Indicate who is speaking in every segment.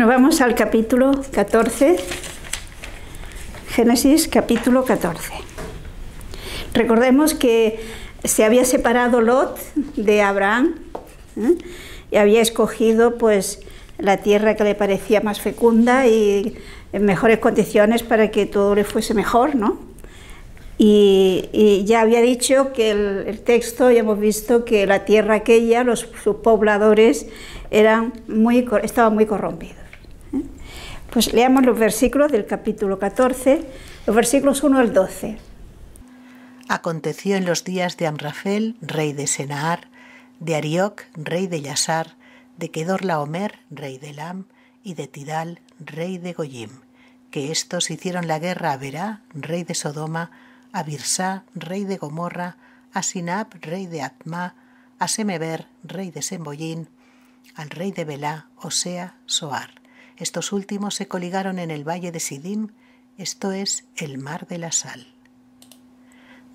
Speaker 1: Bueno, vamos al capítulo 14, Génesis capítulo 14. Recordemos que se había separado Lot de Abraham, y había escogido pues la tierra que le parecía más fecunda y en mejores condiciones para que todo le fuese mejor, ¿no? Y ya había dicho que el texto, ya hemos visto que la tierra aquella, sus pobladores estaban muy corrompidos. Pues leamos los versículos del capítulo 14, los versículos 1 al 12.
Speaker 2: Aconteció en los días de Amrafel, rey de Senaar, de Arioc, rey de Yasar, de Kedorlaomer, rey de Elam, y de Tidal, rey de Goyim, que éstos hicieron la guerra a Berá, rey de Sodoma, a Birsá, rey de Gomorra, a Sinab, rey de Atma, a Semeber, rey de Semboyín, al rey de Belá, o sea, Soar. Estos últimos se coligaron en el valle de Sidim, esto es, el mar de la sal.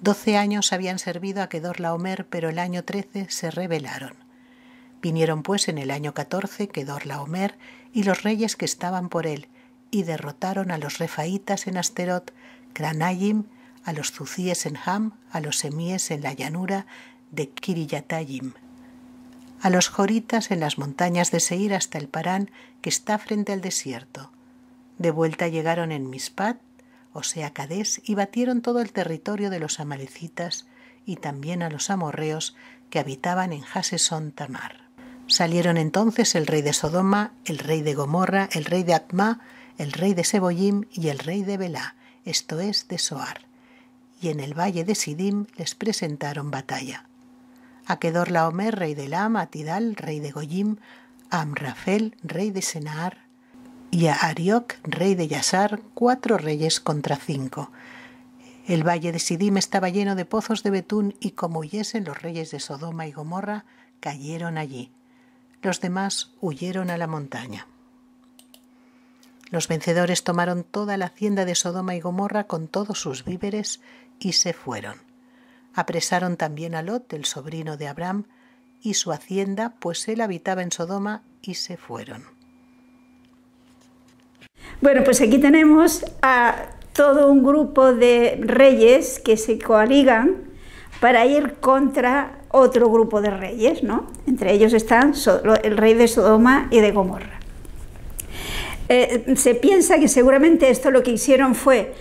Speaker 2: 12 años habían servido a Kedorlaomer, pero el año 13 se rebelaron. Vinieron pues en el año 14 Kedorlaomer y los reyes que estaban por él, y derrotaron a los refaitas en Asterot, Cranayim, a los zucíes en Ham, a los semíes en la llanura de Kiriyatayim, a los joritas en las montañas de Seir hasta el Parán, que está frente al desierto. De vuelta llegaron en Mispat, o sea Cadés, y batieron todo el territorio de los amalecitas y también a los amorreos que habitaban en Hasesón Tamar. Salieron entonces el rey de Sodoma, el rey de Gomorra, el rey de Atma, el rey de Seboyim y el rey de Belá, esto es, de Soar. Y en el valle de Sidim les presentaron batalla. A Kedorlaomer, rey de Elam, a Tidal, rey de Goyim, a Amrafel, rey de Senaar, y a Arioc, rey de Yasar, 4 reyes contra 5. El valle de Sidim estaba lleno de pozos de betún, y como huyesen los reyes de Sodoma y Gomorra, cayeron allí. Los demás huyeron a la montaña. Los vencedores tomaron toda la hacienda de Sodoma y Gomorra con todos sus víveres y se fueron. Apresaron también a Lot, el sobrino de Abraham, y su hacienda, pues él habitaba en Sodoma, y se fueron.
Speaker 1: Bueno, pues aquí tenemos a todo un grupo de reyes que se coaligan para ir contra otro grupo de reyes, ¿no? Entre ellos están el rey de Sodoma y de Gomorra. Se piensa que seguramente esto lo que hicieron fue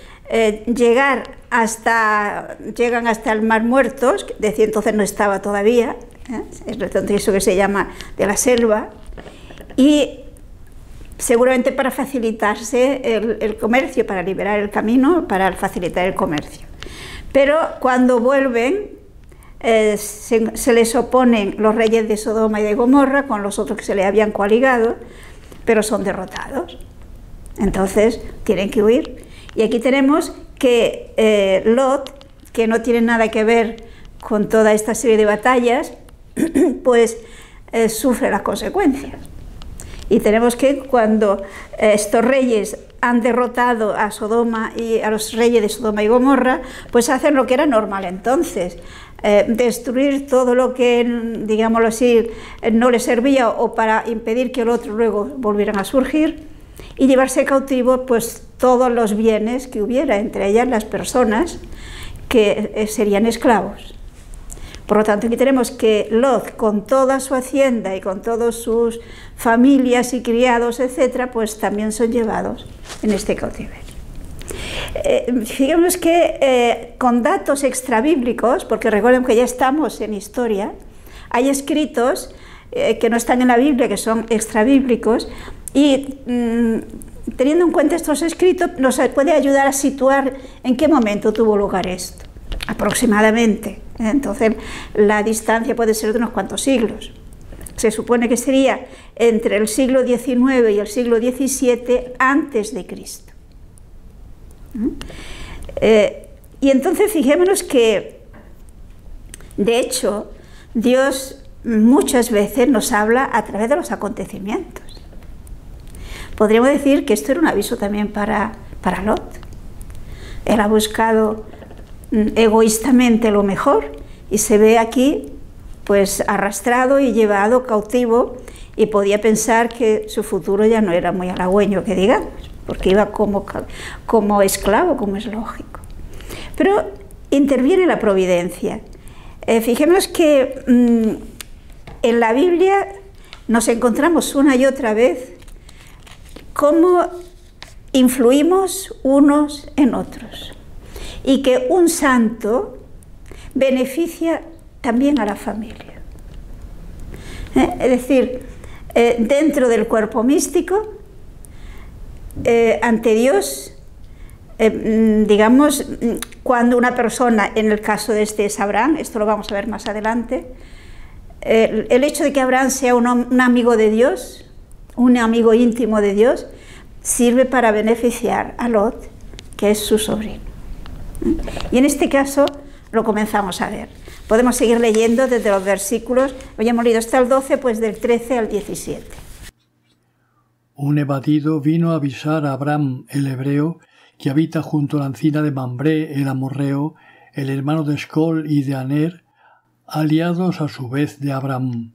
Speaker 1: llegan hasta el Mar Muertos, que decía entonces no estaba todavía, es entonces eso que se llama de la selva, y seguramente para facilitarse el comercio, para liberar el camino, para facilitar el comercio. Pero cuando vuelven, se les oponen los reyes de Sodoma y de Gomorra con los otros que se les habían coaligado, pero son derrotados. Entonces tienen que huir. Y aquí tenemos que Lot, que no tiene nada que ver con toda esta serie de batallas, pues sufre las consecuencias. Y tenemos que cuando estos reyes han derrotado a Sodoma y a los reyes de Sodoma y Gomorra, pues hacen lo que era normal entonces, destruir todo lo que, digámoslo así, no les servía o para impedir que el otro luego volvieran a surgir, y llevarse cautivo pues todos los bienes que hubiera, entre ellas las personas que serían esclavos. Por lo tanto, aquí tenemos que Lot, con toda su hacienda y con todas sus familias y criados, etcétera, pues también son llevados en este cautiverio. Fijémonos que con datos extrabíblicos, porque recuerden que ya estamos en historia, hay escritos que no están en la Biblia, que son extrabíblicos, y teniendo en cuenta estos escritos nos puede ayudar a situar en qué momento tuvo lugar esto, aproximadamente. Entonces la distancia puede ser de unos cuantos siglos. Se supone que sería entre el siglo XIX y el siglo XVII antes de Cristo. Y entonces fijémonos que, de hecho, Dios muchas veces nos habla a través de los acontecimientos. Podríamos decir que esto era un aviso también para Lot. Él ha buscado egoístamente lo mejor y se ve aquí pues arrastrado y llevado cautivo y podía pensar que su futuro ya no era muy halagüeño, que digamos, porque iba como esclavo, como es lógico. Pero interviene la providencia. Fijemos que en la Biblia nos encontramos una y otra vez cómo influimos unos en otros y que un santo beneficia también a la familia. Es decir, dentro del cuerpo místico, ante Dios, digamos, cuando una persona, en el caso de este es Abraham, esto lo vamos a ver más adelante, el hecho de que Abraham sea un amigo de Dios, un amigo íntimo de Dios, sirve para beneficiar a Lot, que es su sobrino. Y en este caso lo comenzamos a ver. Podemos seguir leyendo desde los versículos, hoy hemos leído hasta el 12, pues del 13 al 17.
Speaker 3: Un evadido vino a avisar a Abraham, el hebreo, que habita junto a la encina de Mambré, el amorreo, el hermano de Escol y de Aner, aliados a su vez de Abraham.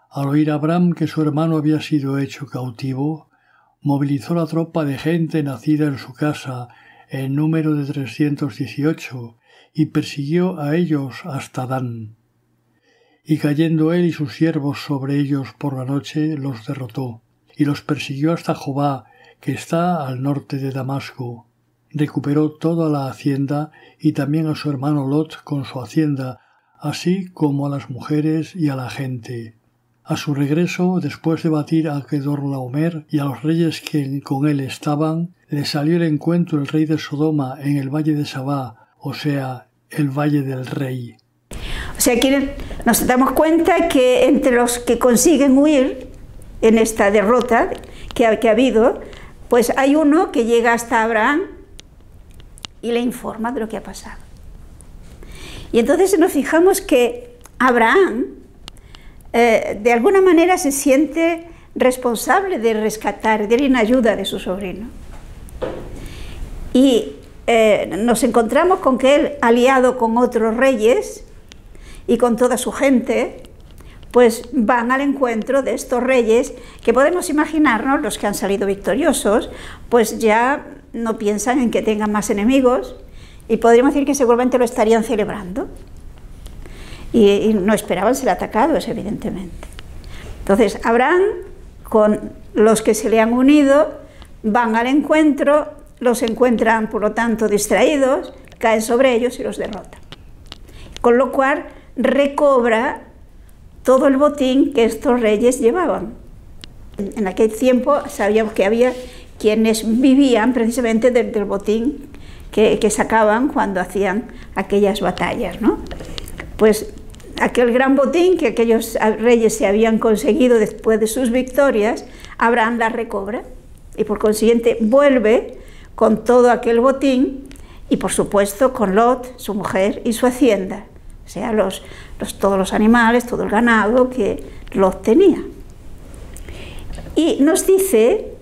Speaker 3: Al oír Abraham que su hermano había sido hecho cautivo, movilizó la tropa de gente nacida en su casa, en número de 318, y persiguió a ellos hasta Dan. Y cayendo él y sus siervos sobre ellos por la noche, los derrotó, y los persiguió hasta Jobá, que está al norte de Damasco. Recuperó toda la hacienda y también a su hermano Lot con su hacienda, así como a las mujeres y a la gente. A su regreso, después de batir a Kedorlaomer y a los reyes que con él estaban, le salió al encuentro el rey de Sodoma en el valle de Sabá, o sea, el valle del rey.
Speaker 1: O sea, aquí nos damos cuenta que entre los que consiguen huir en esta derrota que ha habido, pues hay uno que llega hasta Abraham y le informa de lo que ha pasado. Y entonces nos fijamos que Abraham de alguna manera se siente responsable de rescatar, de ir en ayuda de su sobrino. Y nos encontramos con que él, aliado con otros reyes y con toda su gente, pues van al encuentro de estos reyes que podemos imaginarnos, los que han salido victoriosos, pues ya no piensan en que tengan más enemigos y podríamos decir que seguramente lo estarían celebrando. Y no esperaban ser atacados, evidentemente. Entonces, Abraham, con los que se le han unido, van al encuentro, los encuentran, por lo tanto, distraídos, caen sobre ellos y los derrotan. Con lo cual, recobra todo el botín que estos reyes llevaban. En aquel tiempo sabíamos que había quienes vivían precisamente del botín que sacaban cuando hacían aquellas batallas, ¿no? Pues aquel gran botín que aquellos reyes se habían conseguido después de sus victorias, Abraham la recobra y por consiguiente vuelve con todo aquel botín y por supuesto con Lot, su mujer y su hacienda, o sea, todos los animales, todo el ganado que Lot tenía. Y nos dice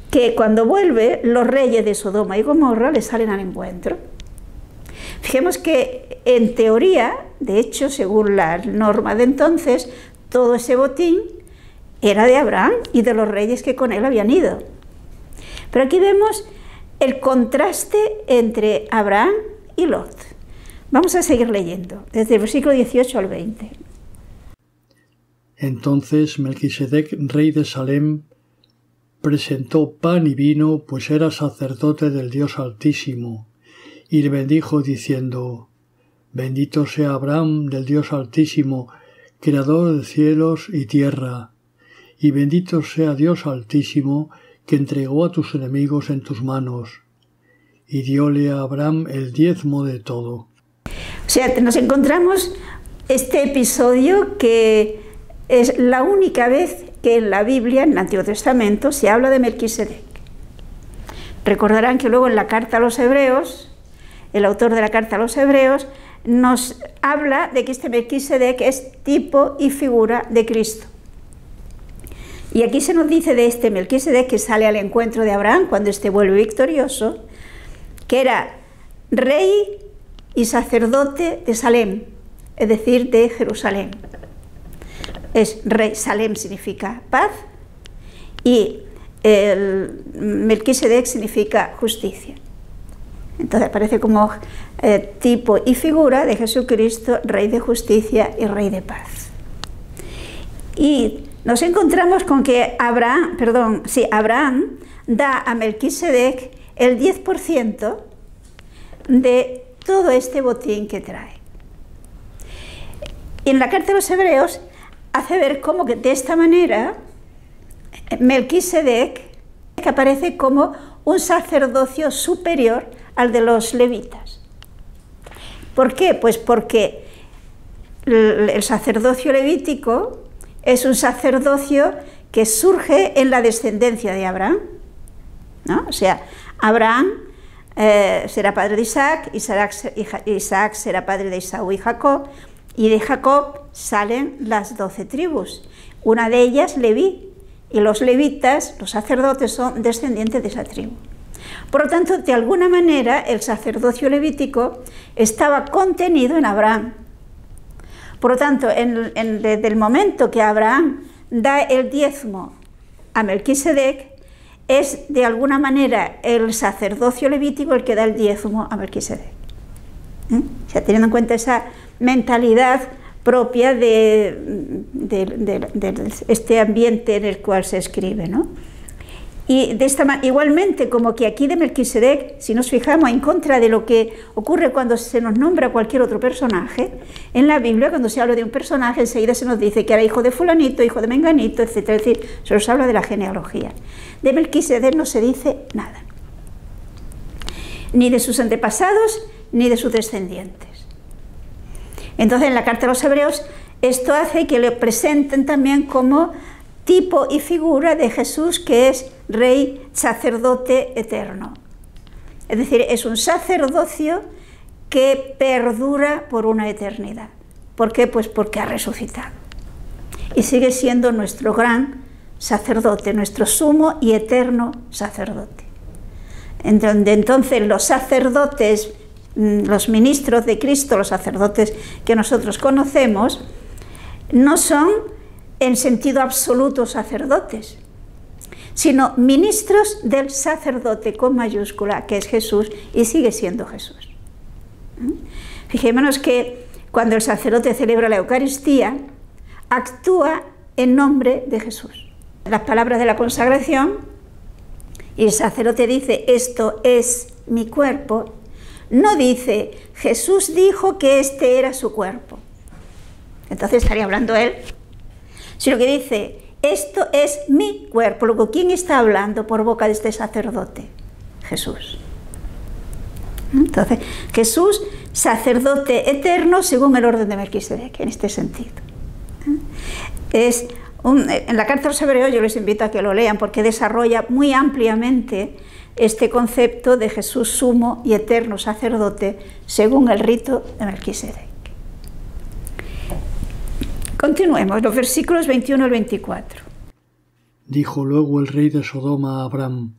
Speaker 1: que cuando vuelve, los reyes de Sodoma y Gomorra le salen al encuentro. Fijemos que en teoría, de hecho, según la norma de entonces, todo ese botín era de Abraham y de los reyes que con él habían ido. Pero aquí vemos el contraste entre Abraham y Lot. Vamos a seguir leyendo, desde el versículo 18 al 20.
Speaker 3: Entonces Melquisedec, rey de Salem, presentó pan y vino, pues era sacerdote del Dios Altísimo, y le bendijo diciendo: Bendito sea Abraham del Dios Altísimo, creador de cielos y tierra, y bendito sea Dios Altísimo, que entregó a tus enemigos en tus manos, y dióle a Abraham el diezmo de todo.
Speaker 1: O sea, nos encontramos este episodio que es la única vez que en la Biblia, en el Antiguo Testamento, se habla de Melquisedec. Recordarán que luego en la carta a los Hebreos, el autor de la carta a los Hebreos nos habla de que este Melquisedec es tipo y figura de Cristo. Y aquí se nos dice de este Melquisedec que sale al encuentro de Abraham cuando éste vuelve victorioso, que era rey y sacerdote de Salem, es decir, de Jerusalén. es rey, Salem significa paz, y el Melquisedec significa justicia. Entonces aparece como tipo y figura de Jesucristo, rey de justicia y rey de paz. Y nos encontramos con que Abraham da a Melquisedec el 10% de todo este botín que trae. Y en la carta de los Hebreos hace ver cómo que de esta manera Melquisedec aparece como un sacerdocio superior al de los levitas. ¿Por qué? Pues porque el sacerdocio levítico es un sacerdocio que surge en la descendencia de Abraham, ¿no? O sea, Abraham será padre de Isaac, Isaac será padre de Esaú y Jacob, y de Jacob salen las 12 tribus, una de ellas Leví, y los levitas, los sacerdotes, son descendientes de esa tribu. Por lo tanto, de alguna manera, el sacerdocio levítico estaba contenido en Abraham. Por lo tanto, desde el momento que Abraham da el diezmo a Melquisedec, es de alguna manera el sacerdocio levítico el que da el diezmo a Melquisedec. O sea, teniendo en cuenta esa mentalidad propia de este ambiente en el cual se escribe, ¿no? Y igualmente, como que aquí de Melquisedec, si nos fijamos en contra de lo que ocurre cuando se nos nombra cualquier otro personaje, en la Biblia cuando se habla de un personaje enseguida se nos dice que era hijo de fulanito, hijo de menganito, etc. Es decir, se nos habla de la genealogía. De Melquisedec no se dice nada, ni de sus antepasados, ni de sus descendientes. Entonces, en la carta de los Hebreos, esto hace que le presenten también como tipo y figura de Jesús, que es rey, sacerdote eterno. Es decir, es un sacerdocio que perdura por una eternidad. ¿Por qué? Pues porque ha resucitado. Y sigue siendo nuestro gran sacerdote, nuestro sumo y eterno sacerdote. En donde entonces los sacerdotes, los ministros de Cristo, los sacerdotes que nosotros conocemos, no son en sentido absoluto sacerdotes, sino ministros del sacerdote con mayúscula, que es Jesús, y sigue siendo Jesús. Fijémonos que cuando el sacerdote celebra la Eucaristía, actúa en nombre de Jesús. Las palabras de la consagración, y el sacerdote dice, esto es mi cuerpo, no dice, Jesús dijo que este era su cuerpo. Entonces estaría hablando él, sino que dice, esto es mi cuerpo. Luego, ¿quién está hablando por boca de este sacerdote? Jesús. Entonces, Jesús, sacerdote eterno según el orden de Melquisedec, en este sentido. En la carta de los Hebreos yo les invito a que lo lean porque desarrolla muy ampliamente este concepto de Jesús sumo y eterno sacerdote según el rito de Melquisedec. Continuemos, los versículos 21 al 24.
Speaker 3: Dijo luego el rey de Sodoma a Abraham,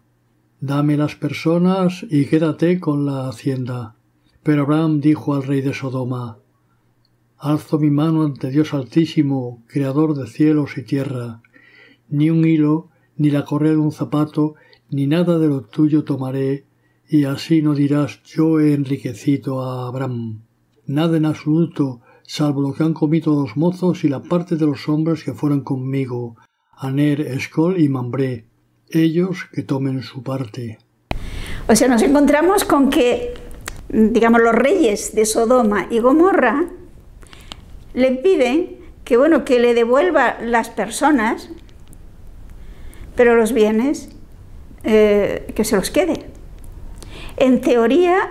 Speaker 3: dame las personas y quédate con la hacienda. Pero Abraham dijo al rey de Sodoma, alzo mi mano ante Dios Altísimo, creador de cielos y tierra. Ni un hilo, ni la correa de un zapato, ni nada de lo tuyo tomaré, y así no dirás, yo he enriquecido a Abraham. Nada en absoluto, salvo lo que han comido los mozos y la parte de los hombres que fueron conmigo, Aner, Escol y Mambré, ellos que tomen su parte.
Speaker 1: O sea, nos encontramos con que, digamos, los reyes de Sodoma y Gomorra le piden que, bueno, que le devuelva las personas, pero los bienes que se los quede. En teoría,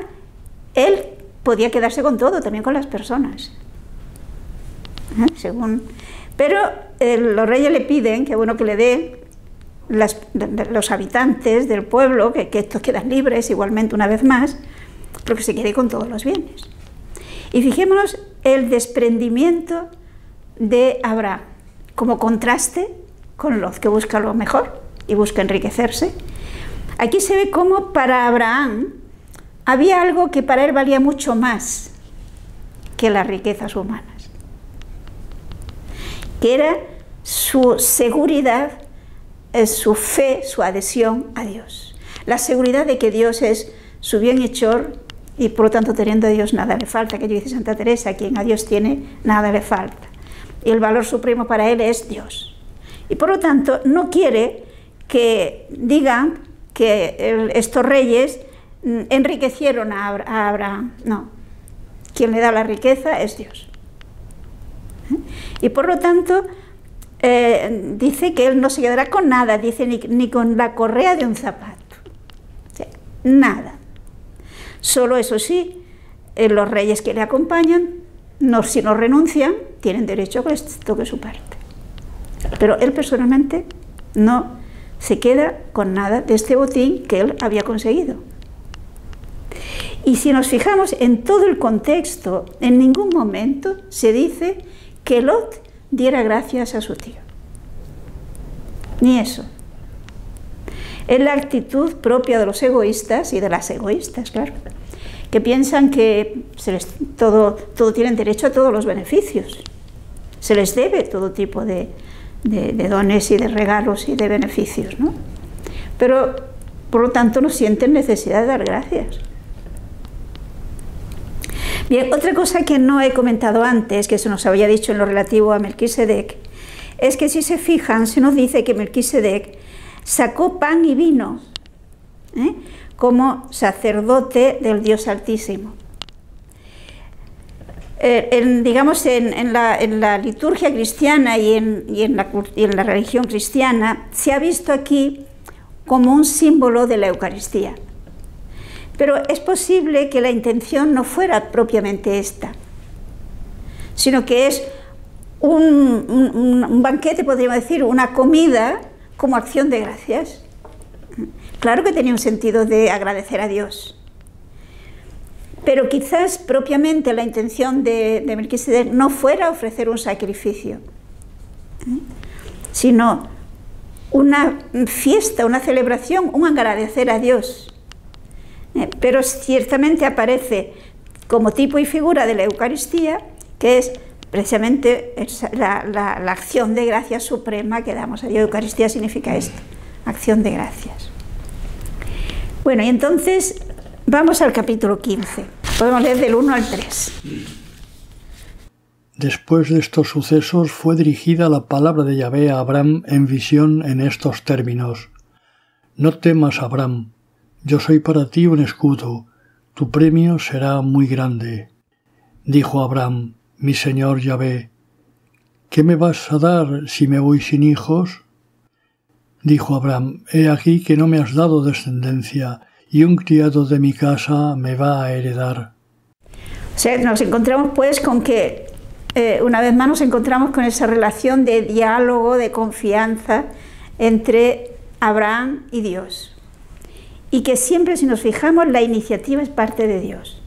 Speaker 1: él podía quedarse con todo, también con las personas. Pero los reyes le piden que, bueno, que le dé los habitantes del pueblo, que estos quedan libres igualmente una vez más, pero que se quede con todos los bienes. Y fijémonos el desprendimiento de Abraham como contraste con los que buscan lo mejor y busca enriquecerse. Aquí se ve cómo para Abraham había algo que para él valía mucho más que las riquezas humanas. que era su seguridad, su fe, su adhesión a Dios. La seguridad de que Dios es su bienhechor y por lo tanto teniendo a Dios nada le falta, que yo dice Santa Teresa, quien a Dios tiene nada le falta. Y el valor supremo para él es Dios. Y por lo tanto no quiere que digan que estos reyes enriquecieron a Abraham. No, quien le da la riqueza es Dios. Y por lo tanto dice que él no se quedará con nada, dice ni con la correa de un zapato. O sea, nada. Solo eso sí, los reyes que le acompañan, si no renuncian, tienen derecho a que les toque su parte. Pero él personalmente no se queda con nada de este botín que él había conseguido. Y si nos fijamos en todo el contexto, en ningún momento se dice que Lot diera gracias a su tío. Ni eso. Es la actitud propia de los egoístas y de las egoístas, claro, que piensan que todo tienen derecho a todos los beneficios. Se les debe todo tipo de dones y de regalos y de beneficios, ¿no? Pero, por lo tanto, no sienten necesidad de dar gracias. Bien, otra cosa que no he comentado antes, que se nos había dicho en lo relativo a Melquisedec, es que si se fijan, se nos dice que Melquisedec sacó pan y vino, como sacerdote del Dios Altísimo. Digamos, en la liturgia cristiana y en la religión cristiana se ha visto aquí como un símbolo de la Eucaristía. Pero es posible que la intención no fuera propiamente esta, sino que es un banquete, podríamos decir, una comida como acción de gracias. Claro que tenía un sentido de agradecer a Dios, pero quizás propiamente la intención de Melquisedec no fuera ofrecer un sacrificio, sino una fiesta, una celebración, un agradecer a Dios. Pero ciertamente aparece como tipo y figura de la Eucaristía, que es precisamente la acción de gracias suprema que damos a Dios. Eucaristía significa esto, acción de gracias. Bueno, y entonces vamos al capítulo 15. Podemos leer del 1 al 3.
Speaker 3: Después de estos sucesos fue dirigida la palabra de Yahvé a Abraham en visión en estos términos: No temas, Abraham, yo soy para ti un escudo, tu premio será muy grande. Dijo Abraham: Mi señor Yahvé, ¿qué me vas a dar si me voy sin hijos? Dijo Abraham: He aquí que no me has dado descendencia, y un criado de mi casa me va a heredar.
Speaker 1: O sea, nos encontramos pues con que, una vez más nos encontramos con esa relación de diálogo, de confianza entre Abraham y Dios. Y que siempre, si nos fijamos, la iniciativa es parte de Dios.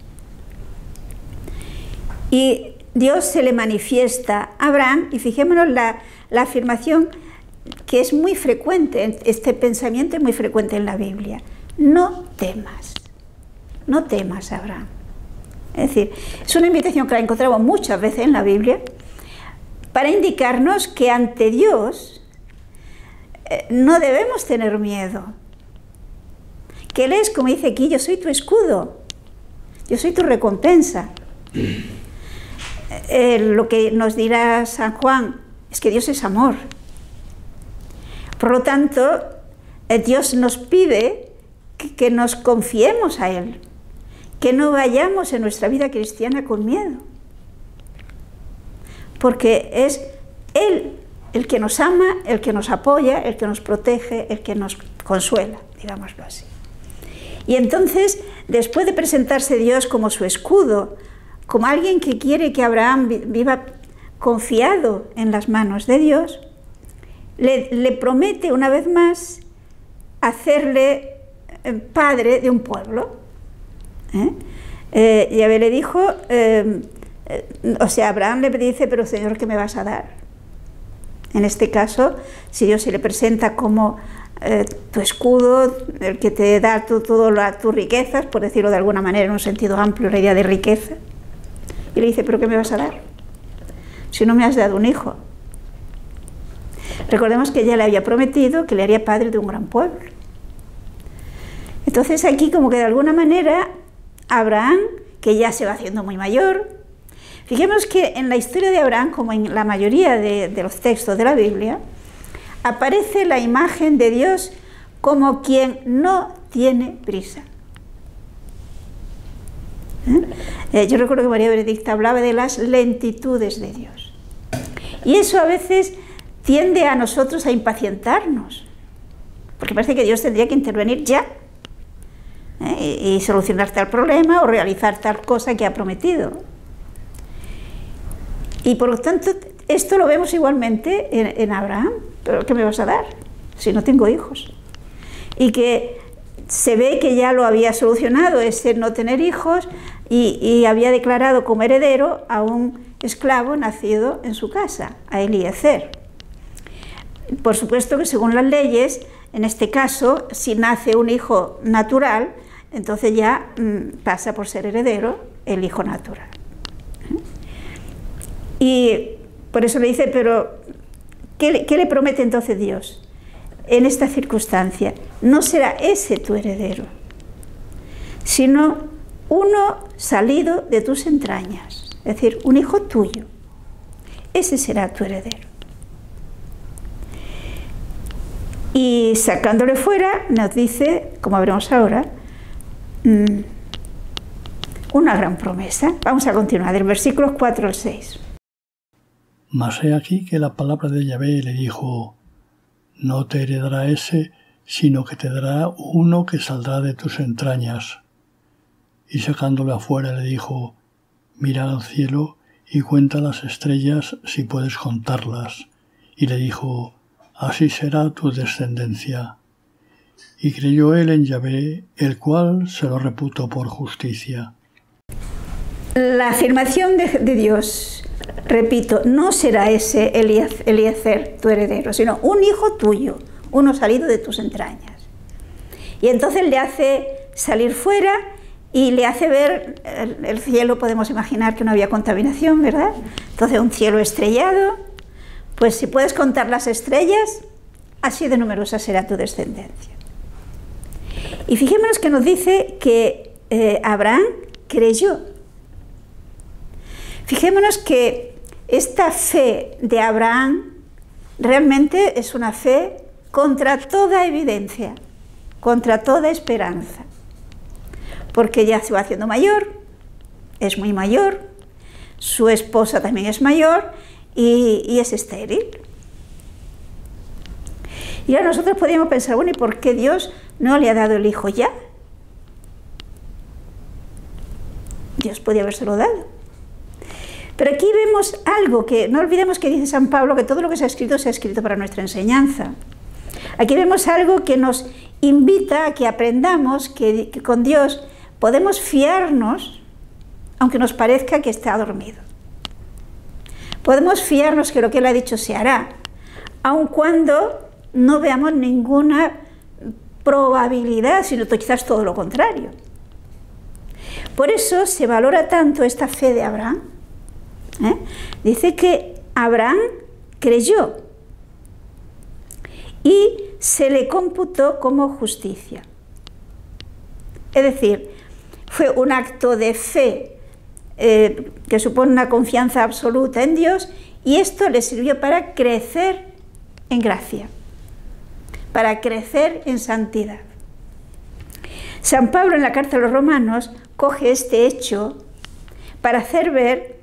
Speaker 1: Y Dios se le manifiesta a Abraham, y fijémonos la afirmación que es muy frecuente, este pensamiento es muy frecuente en la Biblia: no temas, Abraham. Es decir, es una invitación que la encontramos muchas veces en la Biblia para indicarnos que ante Dios no debemos tener miedo. Que Él es, como dice aquí, yo soy tu escudo, yo soy tu recompensa. Lo que nos dirá San Juan es que Dios es amor. Por lo tanto, Dios nos pide que nos confiemos a Él, que no vayamos en nuestra vida cristiana con miedo, porque es Él el que nos ama, el que nos apoya, el que nos protege, el que nos consuela, digámoslo así. Y entonces, después de presentarse Dios como su escudo, como alguien que quiere que Abraham viva confiado en las manos de Dios, le promete una vez más hacerle padre de un pueblo. Yahvé le dijo, Abraham le dice: pero Señor, ¿qué me vas a dar? En este caso, si Dios se le presenta como tu escudo, el que te da todas tus riquezas, por decirlo de alguna manera, en un sentido amplio, la idea de riqueza, y le dice: ¿pero qué me vas a dar? Si no me has dado un hijo. Recordemos que ya le había prometido que le haría padre de un gran pueblo. Entonces aquí como que de alguna manera Abraham, que ya se va haciendo muy mayor, fijemos que en la historia de Abraham, como en la mayoría de los textos de la Biblia, aparece la imagen de Dios como quien no tiene prisa. Yo recuerdo que María Benedicta hablaba de las lentitudes de Dios. Y eso a veces tiende a nosotros a impacientarnos, porque parece que Dios tendría que intervenir ya y solucionar tal problema o realizar tal cosa que ha prometido. Y por lo tanto, esto lo vemos igualmente en Abraham. ¿Pero qué me vas a dar si no tengo hijos? Y que se ve que ya lo había solucionado, ese no tener hijos, y había declarado como heredero a un esclavo nacido en su casa, a Eliezer. Por supuesto que según las leyes, en este caso, si nace un hijo natural, entonces ya pasa por ser heredero el hijo natural. Y por eso le dice, pero ¿qué le promete entonces Dios? En esta circunstancia, no será ese tu heredero, sino uno salido de tus entrañas, es decir, un hijo tuyo. Ese será tu heredero. Y sacándole fuera, nos dice, como veremos ahora, una gran promesa. Vamos a continuar, del versículos 4 al 6.
Speaker 3: Mas he aquí que la palabra de Yahvé le dijo: no te heredará ese, sino que te dará uno que saldrá de tus entrañas. Y sacándole afuera le dijo: mira al cielo y cuenta las estrellas si puedes contarlas. Y le dijo: así será tu descendencia. Y creyó él en Yahvé, el cual se lo reputó por justicia.
Speaker 1: La afirmación de Dios, repito, no será ese Eliezer tu heredero, sino un hijo tuyo, uno salido de tus entrañas. Y entonces le hace salir fuera y le hace ver el cielo. Podemos imaginar que no había contaminación, ¿verdad? Entonces un cielo estrellado, pues si puedes contar las estrellas, así de numerosa será tu descendencia. Y fijémonos que nos dice que Abraham creyó. Fijémonos que esta fe de Abraham realmente es una fe contra toda evidencia, contra toda esperanza, porque ya se va haciendo mayor, es muy mayor, su esposa también es mayor y es estéril. Y ahora nosotros podríamos pensar, bueno, ¿y por qué Dios no le ha dado el hijo ya? Dios podía habérselo dado. Pero aquí vemos algo que, no olvidemos que dice San Pablo, que todo lo que se ha escrito para nuestra enseñanza. Aquí vemos algo que nos invita a que aprendamos que con Dios podemos fiarnos, aunque nos parezca que está dormido. Podemos fiarnos que lo que Él ha dicho se hará, aun cuando no veamos ninguna probabilidad, sino quizás todo lo contrario. Por eso se valora tanto esta fe de Abraham. Dice que Abraham creyó y se le computó como justicia. Es decir, fue un acto de fe que supone una confianza absoluta en Dios, y esto le sirvió para crecer en gracia, para crecer en santidad. San Pablo en la carta a los Romanos coge este hecho para hacer ver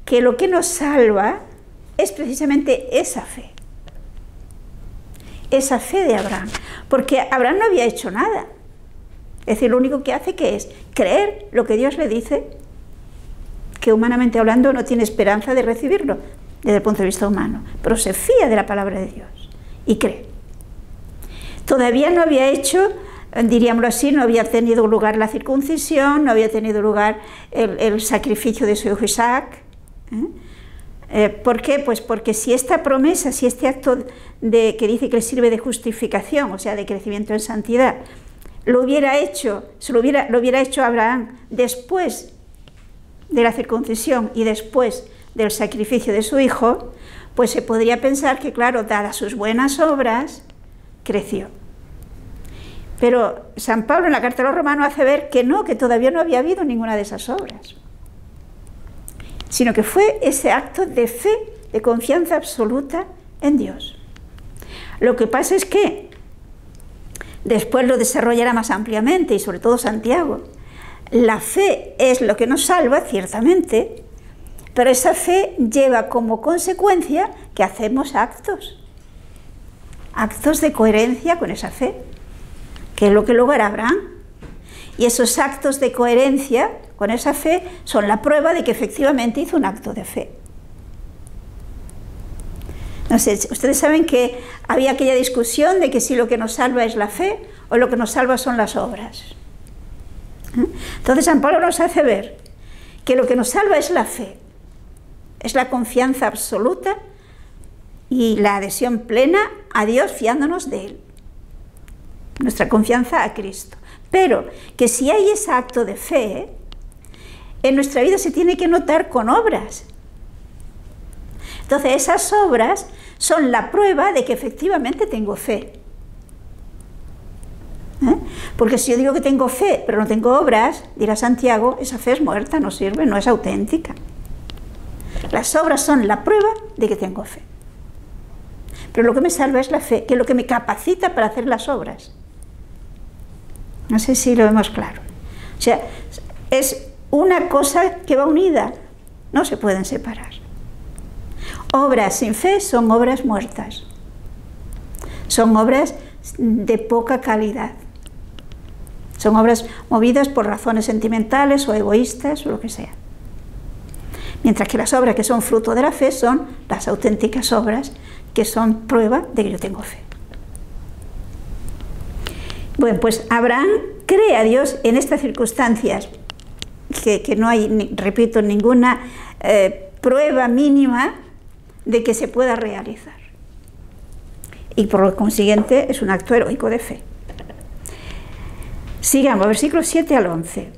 Speaker 1: que lo que nos salva es precisamente esa fe de Abraham, porque Abraham no había hecho nada. Es decir, lo único que hace que es creer lo que Dios le dice, que humanamente hablando no tiene esperanza de recibirlo desde el punto de vista humano, pero se fía de la palabra de Dios y cree. Todavía no había hecho, diríamoslo así, no había tenido lugar la circuncisión, no había tenido lugar el sacrificio de su hijo Isaac. ¿Por qué? Pues porque si esta promesa, si este acto que dice que le sirve de justificación, o sea, de crecimiento en santidad, lo hubiera hecho Abraham después de la circuncisión y después del sacrificio de su hijo, pues se podría pensar que, claro, dadas sus buenas obras, creció. Pero San Pablo en la carta a los Romanos hace ver que no, que todavía no había habido ninguna de esas obras, sino que fue ese acto de fe, de confianza absoluta en Dios. Lo que pasa es que después lo desarrollará más ampliamente, y sobre todo Santiago. La fe es lo que nos salva, ciertamente, pero esa fe lleva como consecuencia que hacemos actos de coherencia con esa fe, que es lo que luego hará Abraham. Y esos actos de coherencia con esa fe son la prueba de que efectivamente hizo un acto de fe. No sé, ustedes saben que había aquella discusión de que si lo que nos salva es la fe o lo que nos salva son las obras. Entonces San Pablo nos hace ver que lo que nos salva es la fe, es la confianza absoluta y la adhesión plena a Dios fiándonos de Él, nuestra confianza a Cristo. Pero que si hay ese acto de fe, en nuestra vida se tiene que notar con obras. Entonces esas obras son la prueba de que efectivamente tengo fe. Porque si yo digo que tengo fe, pero no tengo obras, dirá Santiago, esa fe es muerta, no sirve, no es auténtica. Las obras son la prueba de que tengo fe. Pero lo que me salva es la fe, que es lo que me capacita para hacer las obras. No sé si lo vemos claro. O sea, es una cosa que va unida, no se pueden separar. Obras sin fe son obras muertas. Son obras de poca calidad. Son obras movidas por razones sentimentales o egoístas o lo que sea. Mientras que las obras que son fruto de la fe son las auténticas obras que son prueba de que yo tengo fe. Bueno, pues Abraham cree a Dios en estas circunstancias que no hay, repito, ninguna prueba mínima de que se pueda realizar. Y por lo consiguiente es un acto heroico de fe. Sigamos, versículos 7 al 11.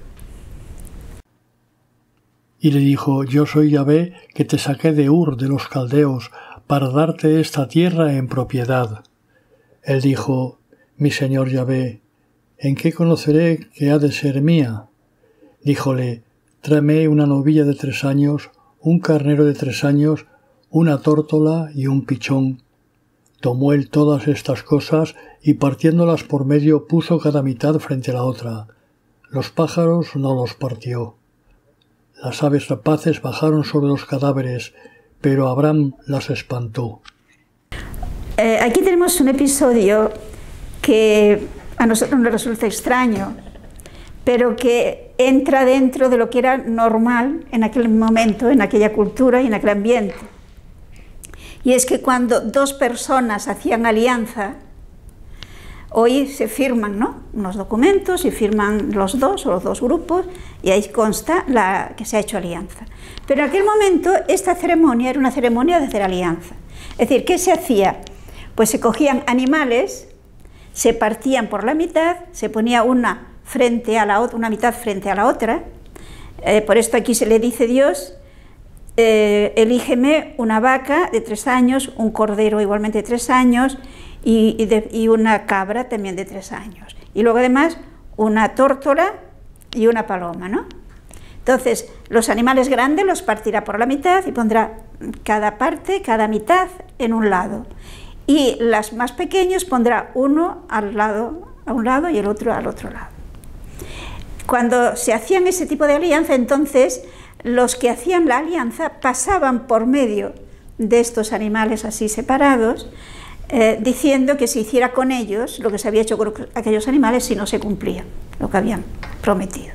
Speaker 3: Y le dijo: Yo soy Yahvé, que te saqué de Ur de los caldeos, para darte esta tierra en propiedad. Él dijo: Mi señor Yahvé, ¿en qué conoceré que ha de ser mía? Díjole: Tráeme una novilla de 3 años, un carnero de 3 años, una tórtola y un pichón. Tomó él todas estas cosas y partiéndolas por medio puso cada mitad frente a la otra. Los pájaros no los partió. Las aves rapaces bajaron sobre los cadáveres, pero Abraham las espantó.
Speaker 1: Aquí tenemos un episodio que a nosotros nos resulta extraño, pero que entra dentro de lo que era normal en aquel momento, en aquella cultura y en aquel ambiente. Y es que cuando 2 personas hacían alianza, hoy se firman, ¿no?, unos documentos y firman los 2 o los 2 grupos y ahí consta que se ha hecho alianza. Pero en aquel momento esta ceremonia era una ceremonia de hacer alianza. Es decir, ¿qué se hacía? Pues se cogían animales, se partían por la mitad, se ponía una frente a la otra, una mitad frente a la otra. Por esto aquí se le dice Dios: elígeme una vaca de 3 años, un cordero igualmente de 3 años y una cabra también de 3 años. Y luego además una tórtola y una paloma, ¿no? Entonces los animales grandes los partirá por la mitad y pondrá cada parte, cada mitad en un lado. Y los más pequeños pondrá uno a un lado y el otro al otro lado. Cuando se hacían ese tipo de alianza, entonces los que hacían la alianza pasaban por medio de estos animales así separados, diciendo que se hiciera con ellos lo que se había hecho con aquellos animales si no se cumplía lo que habían prometido.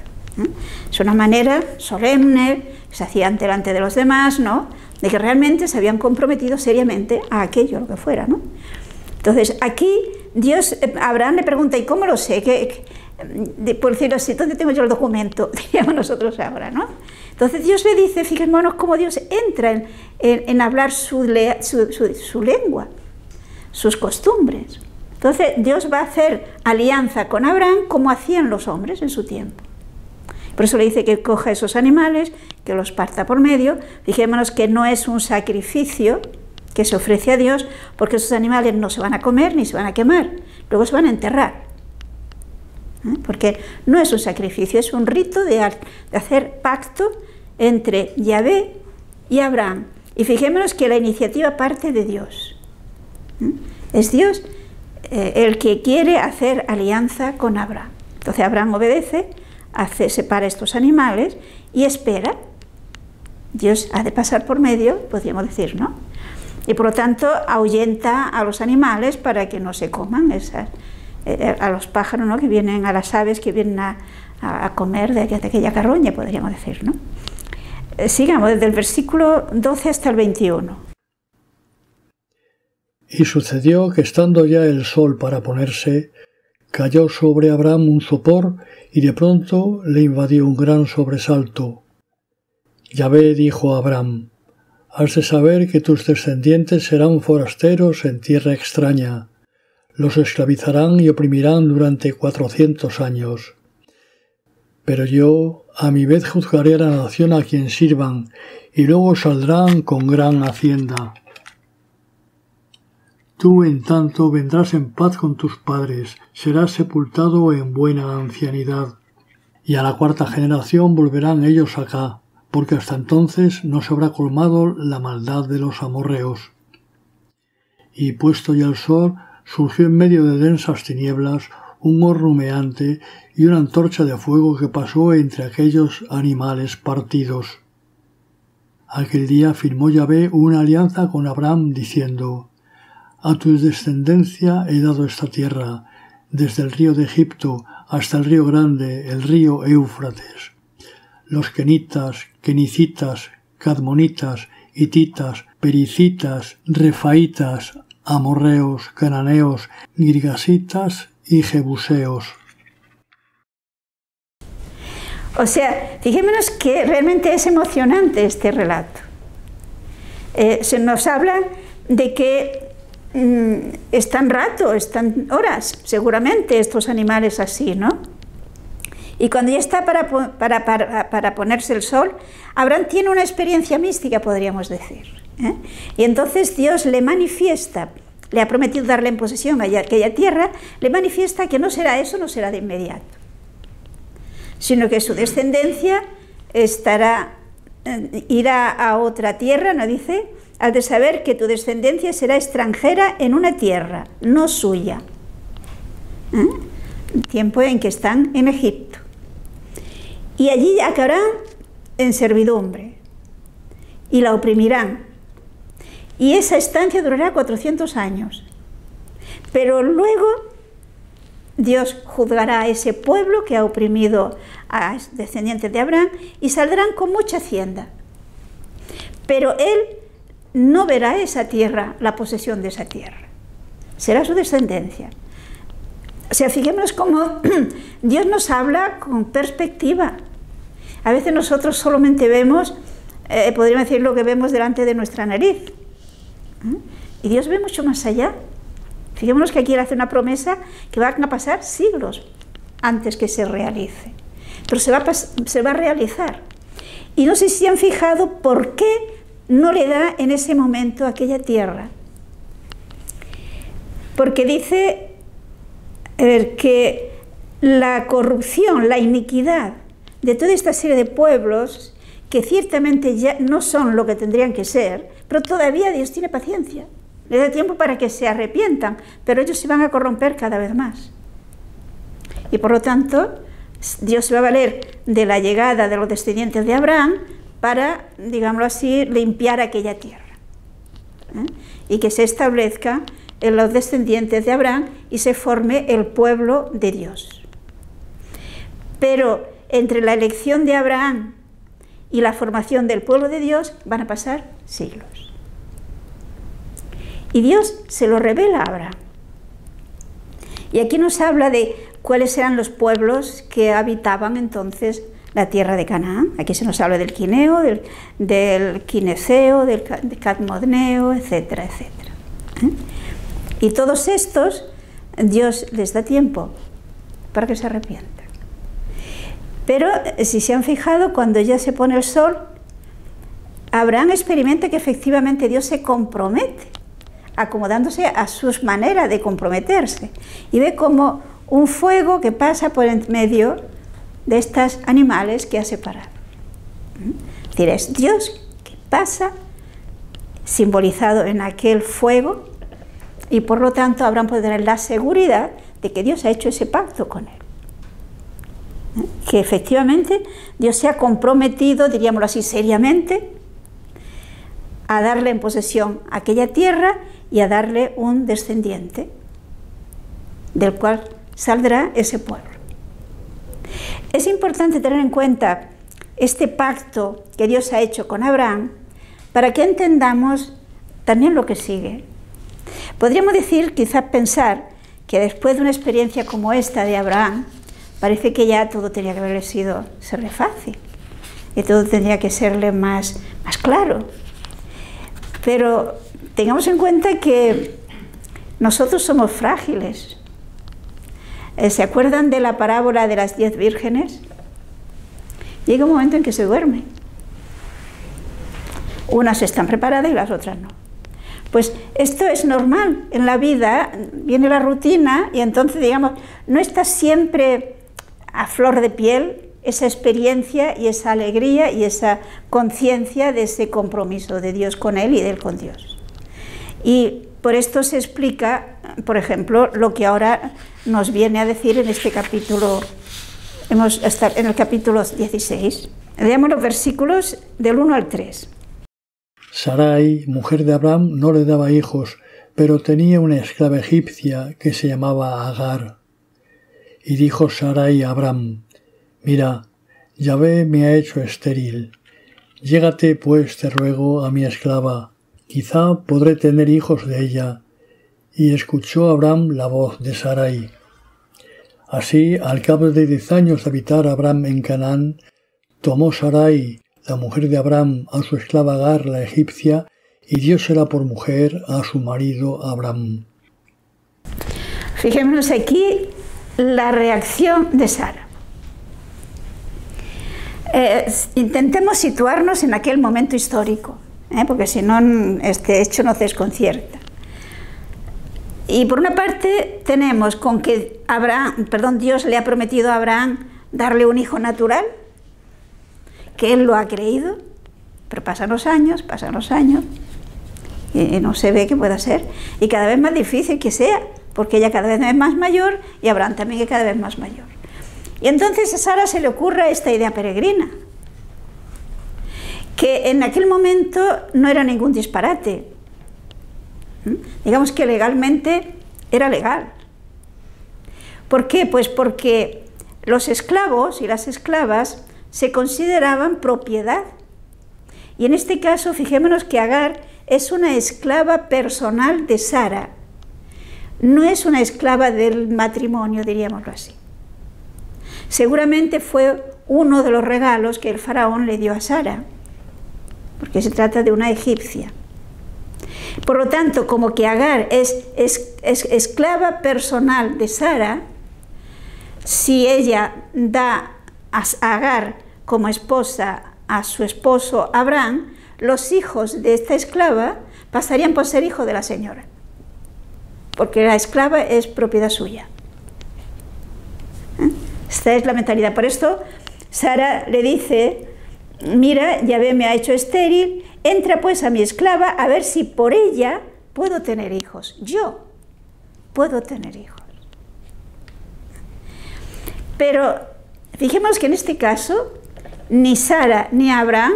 Speaker 1: Es una manera solemne, que se hacía delante de los demás, ¿no?, de que realmente se habían comprometido seriamente a aquello, lo que fuera, ¿no? Entonces aquí Abraham le pregunta: ¿y cómo lo sé? Por decirlo así, ¿dónde tengo yo el documento? Diríamos nosotros ahora, ¿no? Entonces Dios le dice, fijémonos cómo Dios entra en hablar su lengua, sus costumbres. Entonces Dios va a hacer alianza con Abraham como hacían los hombres en su tiempo. Por eso le dice que coja esos animales, que los parta por medio. Fijémonos que no es un sacrificio que se ofrece a Dios, porque esos animales no se van a comer ni se van a quemar, luego se van a enterrar. Porque no es un sacrificio, es un rito de hacer pacto entre Yahvé y Abraham. Y fijémonos que la iniciativa parte de Dios. Es Dios el que quiere hacer alianza con Abraham. Entonces Abraham obedece, separa estos animales y espera. Dios ha de pasar por medio, podríamos decir, ¿no? Y por lo tanto ahuyenta a los animales para que no se coman a los pájaros, ¿no? Que vienen, a las aves que vienen a comer de aquella carroña, podríamos decir, ¿no? Sigamos desde el versículo 12 hasta el 21.
Speaker 3: Y sucedió que estando ya el sol para ponerse, cayó sobre Abraham un sopor y de pronto le invadió un gran sobresalto. Yahvé dijo a Abraham: has de saber que tus descendientes serán forasteros en tierra extraña. Los esclavizarán y oprimirán durante 400 años. Pero yo a mi vez juzgaré a la nación a quien sirvan, y luego saldrán con gran hacienda. Tú, en tanto, vendrás en paz con tus padres, serás sepultado en buena ancianidad. Y a la 4ª generación volverán ellos acá, porque hasta entonces no se habrá colmado la maldad de los amorreos. Y puesto ya el sol, surgió en medio de densas tinieblas un horno humeante y una antorcha de fuego que pasó entre aquellos animales partidos. Aquel día firmó Yahvé una alianza con Abraham, diciendo: a tu descendencia he dado esta tierra, desde el río de Egipto hasta el río grande, el río Éufrates. Los kenitas, kenicitas, cadmonitas, hititas, pericitas, refaitas, amorreos, cananeos, girgasitas y jebuseos.
Speaker 1: O sea, fijémonos que realmente es emocionante este relato. Se nos habla de que están rato, están horas, seguramente, estos animales así, ¿no? Y cuando ya está para ponerse el sol, Abraham tiene una experiencia mística, podríamos decir. Y entonces Dios le manifiesta, le ha prometido darle en posesión aquella tierra, le manifiesta que no será eso, no será de inmediato, sino que su descendencia irá a otra tierra, ¿no dice? Has de saber que tu descendencia será extranjera en una tierra, no suya. Tiempo en que están en Egipto. Y allí acabarán en servidumbre y la oprimirán. Y esa estancia durará 400 años. Pero luego Dios juzgará a ese pueblo que ha oprimido a descendientes de Abraham y saldrán con mucha hacienda. Pero él no verá esa tierra, la posesión de esa tierra. Será su descendencia. O sea, fijémonos cómo Dios nos habla con perspectiva. A veces nosotros solamente vemos, podríamos decir, lo que vemos delante de nuestra nariz. Y Dios ve mucho más allá. Fijémonos que aquí Él hace una promesa que van a pasar siglos antes que se realice. Pero se va a realizar. Y no sé si han fijado por qué no le da en ese momento aquella tierra. Porque dice que la corrupción, la iniquidad de toda esta serie de pueblos, que ciertamente ya no son lo que tendrían que ser, pero todavía Dios tiene paciencia. Le da tiempo para que se arrepientan, pero ellos se van a corromper cada vez más. Y por lo tanto, Dios se va a valer de la llegada de los descendientes de Abraham para, digámoslo así, limpiar aquella tierra. Y que se establezca en los descendientes de Abraham y se forme el pueblo de Dios. Pero entre la elección de Abraham y la formación del pueblo de Dios van a pasar siglos. Y Dios se lo revela a Abraham. Y aquí nos habla de cuáles eran los pueblos que habitaban entonces la tierra de Canaán. Aquí se nos habla del quineo, del quineceo, del cadmoneo, etcétera, etcétera. Y todos estos, Dios les da tiempo para que se arrepientan. Pero si se han fijado, cuando ya se pone el sol, Abraham experimenta que efectivamente Dios se compromete, acomodándose a sus maneras de comprometerse, y ve como un fuego que pasa por en medio de estos animales que ha separado. Es decir, es Dios que pasa simbolizado en aquel fuego, y por lo tanto Abraham puede tener la seguridad de que Dios ha hecho ese pacto con él. Que efectivamente Dios se ha comprometido, diríamoslo así, seriamente, a darle en posesión aquella tierra y a darle un descendiente, del cual saldrá ese pueblo. Es importante tener en cuenta este pacto que Dios ha hecho con Abraham para que entendamos también lo que sigue. Podríamos decir, quizás pensar, que después de una experiencia como esta de Abraham, parece que ya todo tenía que haberle serle fácil, y todo tendría que serle más claro. Pero tengamos en cuenta que nosotros somos frágiles. ¿Se acuerdan de la parábola de las 10 vírgenes? Llega un momento en que se duermen. Unas están preparadas y las otras no. Pues esto es normal en la vida, viene la rutina y entonces, digamos, no está siempre a flor de piel esa experiencia y esa alegría y esa conciencia de ese compromiso de Dios con él y de él con Dios. Y por esto se explica, por ejemplo, lo que ahora nos viene a decir en este capítulo, en el capítulo 16. Leamos los versículos del 1 al 3.
Speaker 3: Sarai, mujer de Abraham, no le daba hijos, pero tenía una esclava egipcia que se llamaba Agar. Y dijo Sarai a Abraham: Mira, Yahvé me ha hecho estéril. Llégate, pues, te ruego, a mi esclava. Quizá podré tener hijos de ella. Y escuchó Abraham la voz de Sarai. Así, al cabo de 10 años de habitar Abraham en Canaán, tomó Sarai, la mujer de Abraham, a su esclava Agar, la egipcia, y diósela por mujer a su marido Abraham.
Speaker 1: Fijémonos aquí la reacción de Sara. Intentemos situarnos en aquel momento histórico, porque si no, este hecho nos desconcierta. Y por una parte tenemos con que Dios le ha prometido a Abraham darle un hijo natural, que él lo ha creído, pero pasan los años, y no se ve que pueda ser, y cada vez más difícil que sea, porque ella cada vez es más mayor y Abraham también es cada vez más mayor. Y entonces a Sara se le ocurre esta idea peregrina, que en aquel momento no era ningún disparate. Digamos que legalmente era legal. ¿Por qué? Pues porque los esclavos y las esclavas se consideraban propiedad. Y en este caso, fijémonos que Agar es una esclava personal de Sara. No es una esclava del matrimonio, diríamoslo así. Seguramente fue uno de los regalos que el faraón le dio a Sara, porque se trata de una egipcia. Por lo tanto, como que Agar es esclava personal de Sara, si ella da a Agar como esposa a su esposo Abraham, los hijos de esta esclava pasarían por ser hijos de la señora, porque la esclava es propiedad suya. Esta es la mentalidad. Por esto Sara le dice: mira, Yahvé me ha hecho estéril, entra pues a mi esclava a ver si por ella puedo tener hijos. Yo puedo tener hijos. Pero fijemos que en este caso ni Sara ni Abraham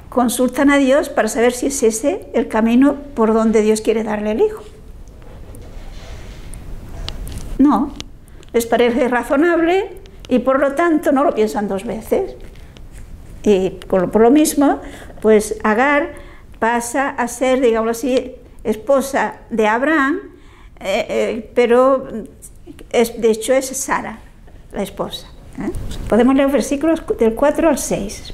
Speaker 1: consultan a Dios para saber si es ese el camino por donde Dios quiere darle el hijo. No, les parece razonable y por lo tanto no lo piensan dos veces. Y por lo mismo, pues Agar pasa a ser, digamos así, esposa de Abraham, pero de hecho es Sara, la esposa. Podemos leer versículos del 4 al 6.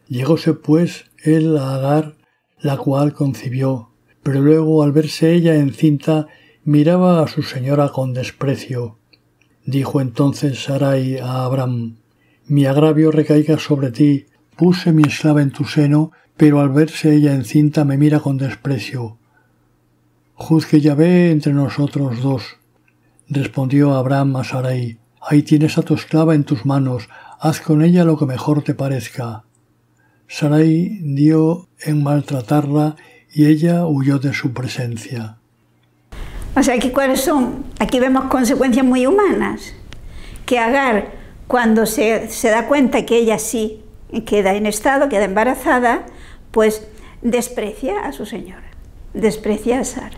Speaker 3: Llegóse pues él a Agar, la cual concibió, pero luego al verse ella encinta, miraba a su señora con desprecio. Dijo entonces Sarai a Abram: mi agravio recaiga sobre ti, puse mi esclava en tu seno, pero al verse ella encinta me mira con desprecio. Juzgue Yahvé entre nosotros dos. Respondió Abram a Sarai: ahí tienes a tu esclava en tus manos, haz con ella lo que mejor te parezca. Sarai dio en maltratarla y ella huyó de su presencia.
Speaker 1: O sea, ¿cuáles son? Aquí vemos consecuencias muy humanas. Que Agar, cuando se da cuenta que ella sí queda en estado, queda embarazada, pues desprecia a su señora, desprecia a Sara.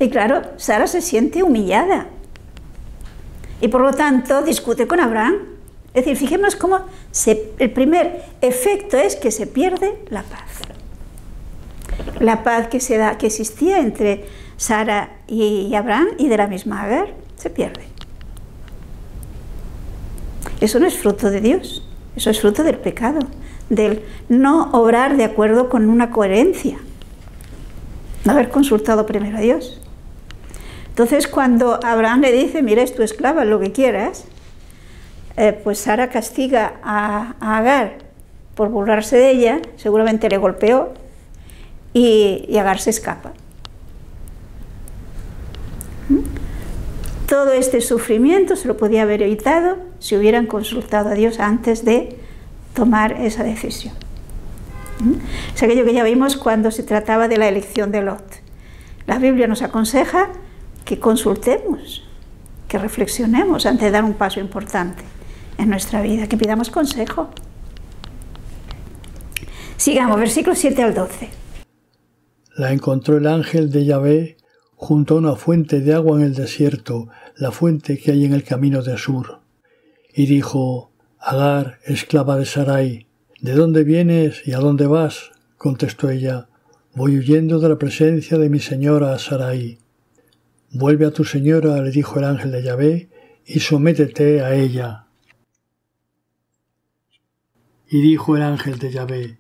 Speaker 1: Y claro, Sara se siente humillada y por lo tanto discute con Abraham. Es decir, fijémonos cómo el primer efecto es que se pierde la paz. La paz que existía entre Sara y Abraham y de la misma Agar se pierde. Eso no es fruto de Dios, eso es fruto del pecado, del no obrar de acuerdo con una coherencia, no haber consultado primero a Dios. Entonces, cuando Abraham le dice: mira, es tu esclava, lo que quieras, pues Sara castiga a Agar por burlarse de ella, seguramente le golpeó y Agar se escapa. Todo este sufrimiento se lo podía haber evitado si hubieran consultado a Dios antes de tomar esa decisión. Es aquello que ya vimos cuando se trataba de la elección de Lot. La Biblia nos aconseja que consultemos, que reflexionemos antes de dar un paso importante en nuestra vida, que pidamos consejo. Sigamos, versículos 7 al 12.
Speaker 3: La encontró el ángel de Yahvé junto a una fuente de agua en el desierto, la fuente que hay en el camino de Sur. Y dijo: Agar, esclava de Sarai, ¿de dónde vienes y a dónde vas? Contestó ella: voy huyendo de la presencia de mi señora Sarai. Vuelve a tu señora, le dijo el ángel de Yahvé, y sométete a ella. Y dijo el ángel de Yahvé: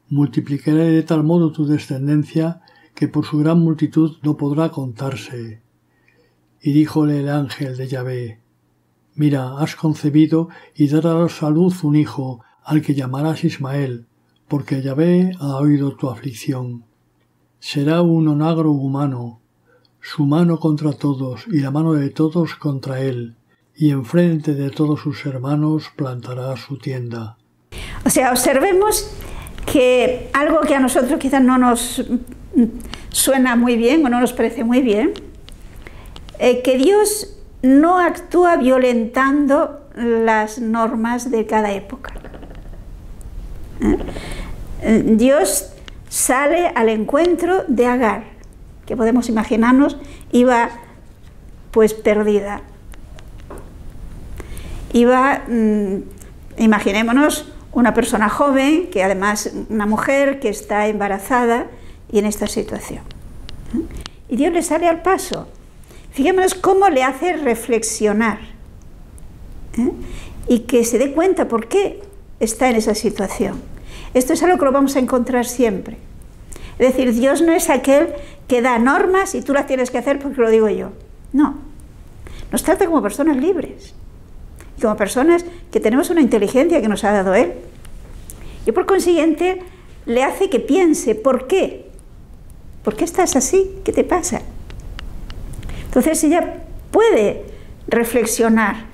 Speaker 3: multiplicaré de tal modo tu descendencia que por su gran multitud no podrá contarse. Y díjole el ángel de Yahvé: mira, has concebido y darás a luz un hijo, al que llamarás Ismael, porque Yahvé ha oído tu aflicción. Será un onagro humano, su mano contra todos y la mano de todos contra él, y enfrente de todos sus hermanos plantará su tienda.
Speaker 1: O sea, observemos que algo que a nosotros quizás no nos suena muy bien o no nos parece muy bien, que Dios no actúa violentando las normas de cada época. Dios sale al encuentro de Agar, que podemos imaginarnos iba pues perdida. Iba, imaginémonos, una persona joven, que además una mujer que está embarazada y en esta situación. Y Dios le sale al paso. Fijémonos cómo le hace reflexionar y que se dé cuenta por qué está en esa situación. Esto es algo que lo vamos a encontrar siempre. Es decir, Dios no es aquel que da normas y tú las tienes que hacer porque lo digo yo. No. Nos trata como personas libres. Y como personas que tenemos una inteligencia que nos ha dado Él. Y por consiguiente, le hace que piense, ¿por qué? ¿Por qué estás así? ¿Qué te pasa? Entonces ella puede reflexionar.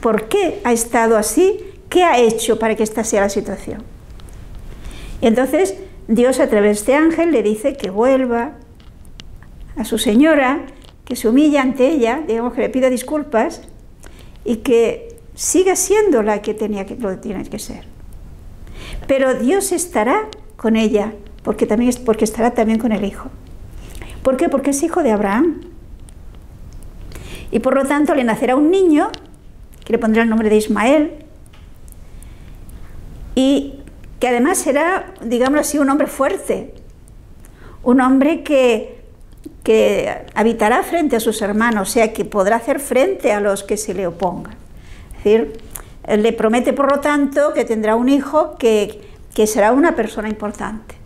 Speaker 1: ¿Por qué ha estado así? ¿Qué ha hecho para que esta sea la situación? Y entonces Dios a través de este ángel le dice que vuelva a su señora, que se humilla ante ella, digamos que le pida disculpas y que siga siendo la que lo tiene que ser. Pero Dios estará con ella, porque estará también con el hijo. ¿Por qué? Porque es hijo de Abraham. Y por lo tanto le nacerá un niño, que le pondrá el nombre de Ismael, y que además será, digámoslo así, un hombre fuerte, un hombre que habitará frente a sus hermanos, o sea, que podrá hacer frente a los que se le opongan. Es decir, le promete, por lo tanto, que tendrá un hijo que será una persona importante.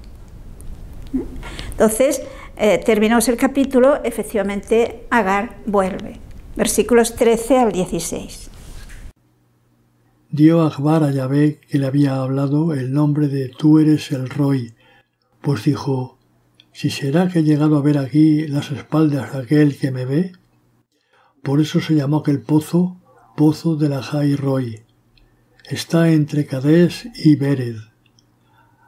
Speaker 1: Entonces, terminados el capítulo, efectivamente, Agar vuelve. versículos 13 al 16.
Speaker 3: Dio Agar a Yahvé, que le había hablado, el nombre de Tú eres el Roy, pues dijo, ¿si será que he llegado a ver aquí las espaldas de aquel que me ve? Por eso se llamó aquel pozo, Pozo de la Jai Roy. Está entre Cades y Bered.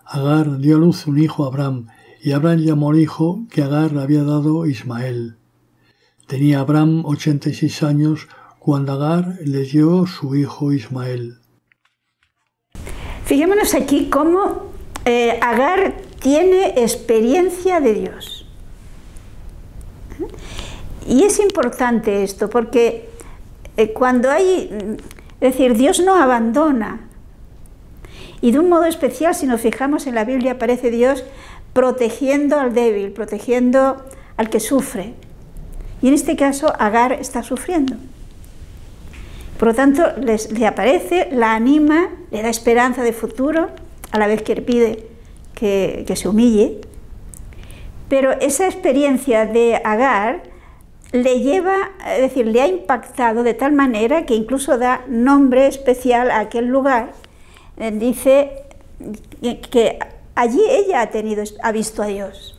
Speaker 3: Agar dio a luz un hijo a Abraham, y Abraham llamó al hijo que Agar le había dado Ismael. Tenía Abraham 86 años cuando Agar le dio su hijo Ismael.
Speaker 1: Fijémonos aquí cómo Agar tiene experiencia de Dios. Y es importante esto, porque cuando hay, es decir, Dios no abandona. Y de un modo especial, si nos fijamos en la Biblia, aparece Dios protegiendo al débil, protegiendo al que sufre. Y en este caso, Agar está sufriendo. Por lo tanto, le aparece, la anima, le da esperanza de futuro, a la vez que le pide que se humille. Pero esa experiencia de Agar le lleva, es decir, le ha impactado de tal manera que incluso da nombre especial a aquel lugar. Dice que allí ella ha visto a Dios.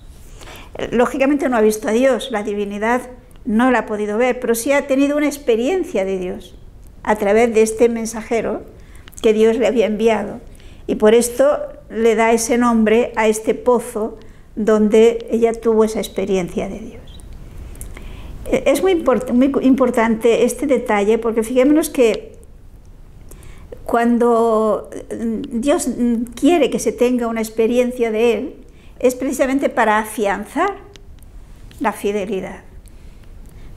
Speaker 1: Lógicamente no ha visto a Dios, la divinidad no la ha podido ver, pero sí ha tenido una experiencia de Dios a través de este mensajero que Dios le había enviado. Y por esto le da ese nombre a este pozo donde ella tuvo esa experiencia de Dios. Es muy importante este detalle, porque fijémonos que cuando Dios quiere que se tenga una experiencia de Él, es precisamente para afianzar la fidelidad.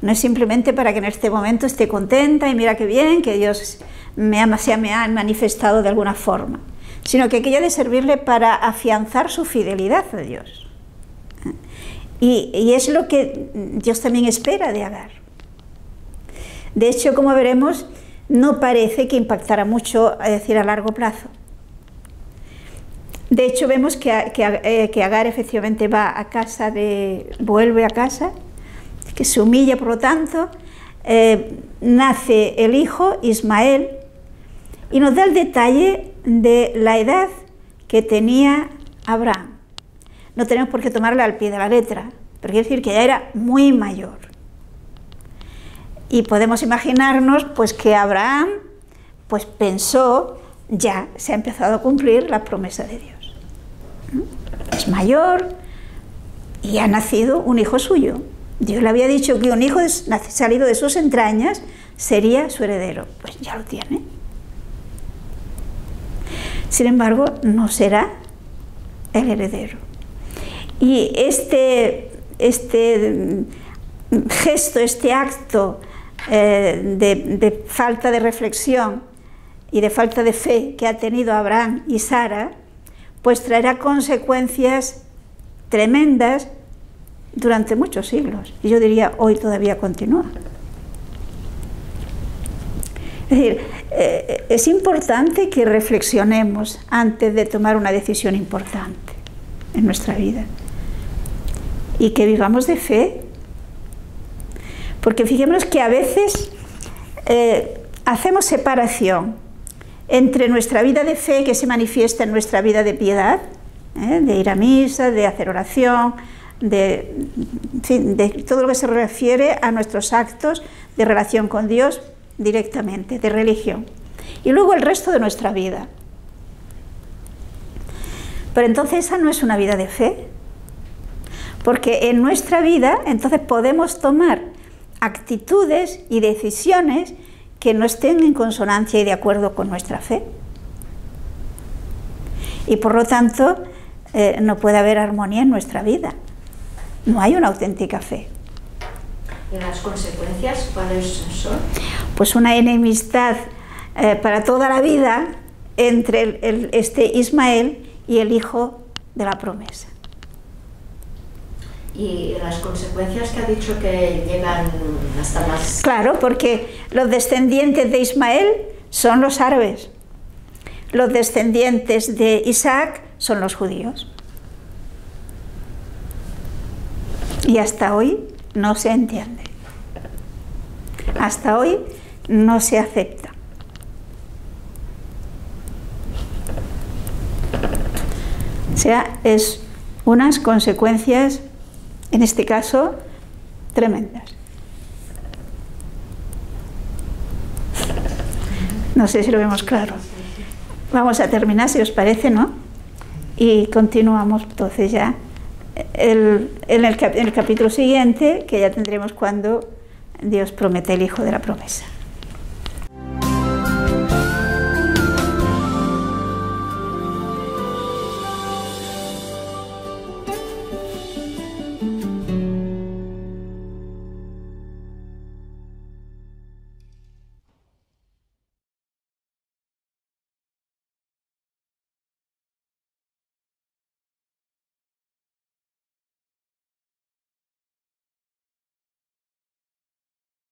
Speaker 1: No es simplemente para que en este momento esté contenta y mira qué bien, que Dios me ha manifestado de alguna forma, sino que aquello de servirle para afianzar su fidelidad a Dios. Y es lo que Dios también espera de Agar. De hecho, como veremos, no parece que impactara mucho, es decir, a largo plazo. De hecho, vemos que Agar efectivamente va a casa, vuelve a casa, que se humilla, por lo tanto, nace el hijo Ismael, y nos da el detalle de la edad que tenía Abraham. No tenemos por qué tomarla al pie de la letra, pero quiere decir que ya era muy mayor. Y podemos imaginarnos pues que Abraham pues pensó, ya se ha empezado a cumplir la promesa de Dios. Es mayor y ha nacido un hijo suyo. Dios le había dicho que un hijo salido de sus entrañas sería su heredero. Pues ya lo tiene. Sin embargo, no será el heredero. Y este gesto, este acto de falta de reflexión y de falta de fe que ha tenido Abraham y Sara, pues traerá consecuencias tremendas durante muchos siglos. Y yo diría, hoy todavía continúa. Es decir, es importante que reflexionemos antes de tomar una decisión importante en nuestra vida. Y que vivamos de fe. Porque fijémonos que a veces hacemos separación entre nuestra vida de fe, que se manifiesta en nuestra vida de piedad, de ir a misa, de hacer oración, en fin, de todo lo que se refiere a nuestros actos de relación con Dios directamente, de religión. Y luego el resto de nuestra vida. Pero entonces esa no es una vida de fe. Porque en nuestra vida entonces podemos tomar actitudes y decisiones que no estén en consonancia y de acuerdo con nuestra fe. Y por lo tanto no puede haber armonía en nuestra vida. No hay una auténtica fe.
Speaker 4: ¿Y las consecuencias cuáles son?
Speaker 1: Pues una enemistad para toda la vida entre este Ismael y el hijo de la promesa.
Speaker 4: Y las consecuencias que ha dicho que llegan hasta más...
Speaker 1: Claro, porque los descendientes de Ismael son los árabes. Los descendientes de Isaac son los judíos. Y hasta hoy no se entiende. hasta hoy no se acepta. O sea, es unas consecuencias, en este caso, tremendas. No sé si lo vemos claro. Vamos a terminar, si os parece, ¿no? Y continuamos entonces ya en el capítulo siguiente, que ya tendremos cuando Dios promete el Hijo de la promesa.